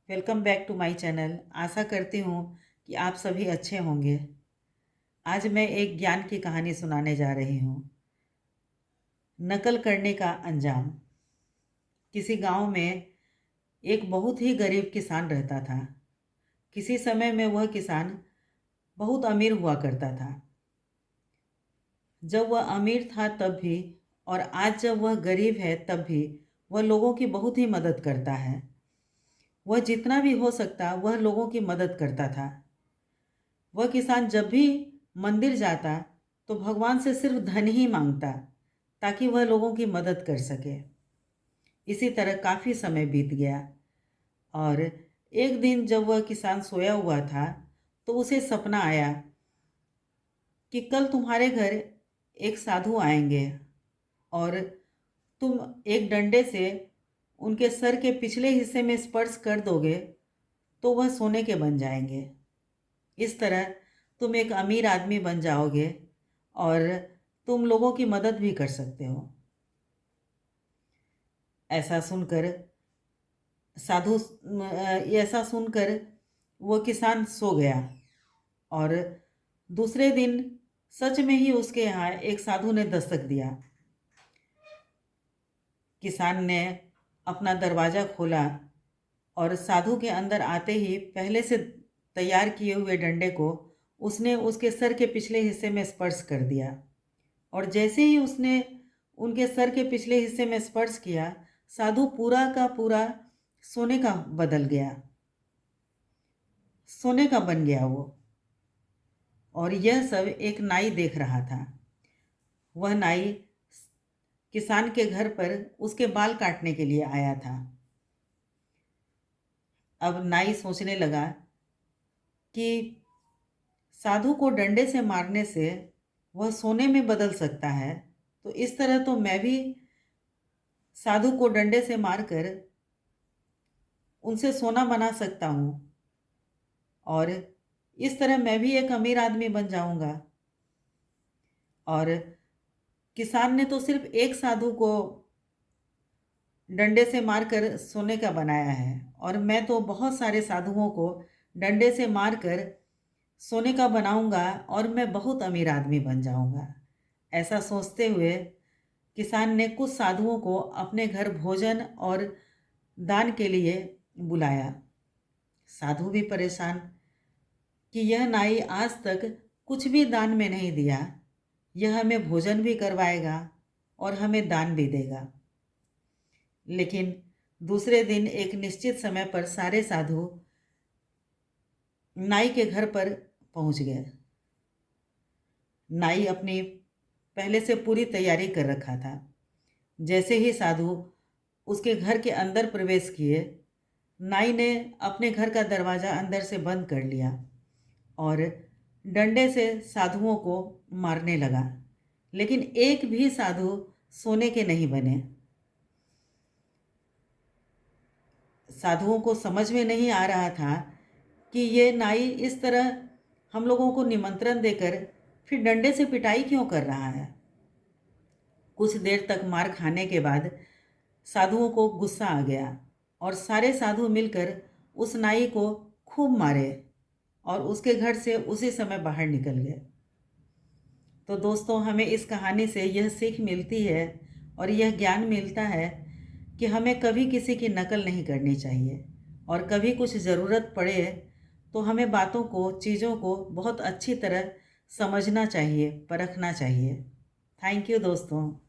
Welcome back to my channel. आशा करती हूँ कि आप सभी अच्छे होंगे। आज मैं एक ज्ञान की कहानी सुनाने जा रही हूँ। नकल करने का अंजाम। किसी गांव में एक बहुत ही गरीब किसान रहता था। किसी समय में वह किसान बहुत अमीर हुआ करता था। जब वह अमीर था तब भी और आज जब वह गरीब है तब भी वह लोगों की बहुत ही मदद करता है। वह जितना भी हो सकता वह लोगों की मदद करता था। वह किसान जब भी मंदिर जाता तो भगवान से सिर्फ धन ही मांगता ताकि वह लोगों की मदद कर सके। इसी तरह काफ़ी समय बीत गया और एक दिन जब वह किसान सोया हुआ था तो उसे सपना आया कि कल तुम्हारे घर एक साधु आएंगे और तुम एक डंडे से उनके सर के पिछले हिस्से में स्पर्श कर दोगे तो वह सोने के बन जाएंगे। इस तरह तुम एक अमीर आदमी बन जाओगे और तुम लोगों की मदद भी कर सकते हो। ऐसा सुनकर साधु ऐसा सुनकर वो किसान सो गया और दूसरे दिन सच में ही उसके यहाँ एक साधु ने दस्तक दिया। किसान ने अपना दरवाज़ा खोला और साधु के अंदर आते ही पहले से तैयार किए हुए डंडे को उसने उसके सर के पिछले हिस्से में स्पर्श कर दिया और जैसे ही उसने उनके सर के पिछले हिस्से में स्पर्श किया, साधु पूरा का पूरा सोने का बदल गया, सोने का बन गया वो। और यह सब एक नाई देख रहा था। वह नाई किसान के घर पर उसके बाल काटने के लिए आया था। अब नाई सोचने लगा कि साधु को डंडे से मारने से वह सोने में बदल सकता है, तो इस तरह तो मैं भी साधु को डंडे से मारकर उनसे सोना बना सकता हूँ और इस तरह मैं भी एक अमीर आदमी बन जाऊंगा। और किसान ने तो सिर्फ एक साधु को डंडे से मारकर सोने का बनाया है और मैं तो बहुत सारे साधुओं को डंडे से मारकर सोने का बनाऊंगा और मैं बहुत अमीर आदमी बन जाऊंगा। ऐसा सोचते हुए किसान ने कुछ साधुओं को अपने घर भोजन और दान के लिए बुलाया। साधु भी परेशान कि यह नाई आज तक कुछ भी दान में नहीं दिया, यह हमें भोजन भी करवाएगा और हमें दान भी देगा। लेकिन दूसरे दिन एक निश्चित समय पर सारे साधु नाई के घर पर पहुंच गए। नाई अपनी पहले से पूरी तैयारी कर रखा था। जैसे ही साधु उसके घर के अंदर प्रवेश किए, नाई ने अपने घर का दरवाज़ा अंदर से बंद कर लिया और डंडे से साधुओं को मारने लगा। लेकिन एक भी साधु सोने के नहीं बने। साधुओं को समझ में नहीं आ रहा था कि ये नाई इस तरह हम लोगों को निमंत्रण देकर फिर डंडे से पिटाई क्यों कर रहा है। कुछ देर तक मार खाने के बाद साधुओं को गुस्सा आ गया और सारे साधु मिलकर उस नाई को खूब मारे और उसके घर से उसी समय बाहर निकल गए। तो दोस्तों, हमें इस कहानी से यह सीख मिलती है और यह ज्ञान मिलता है कि हमें कभी किसी की नकल नहीं करनी चाहिए और कभी कुछ ज़रूरत पड़े तो हमें बातों को, चीज़ों को बहुत अच्छी तरह समझना चाहिए, परखना चाहिए। थैंक यू दोस्तों।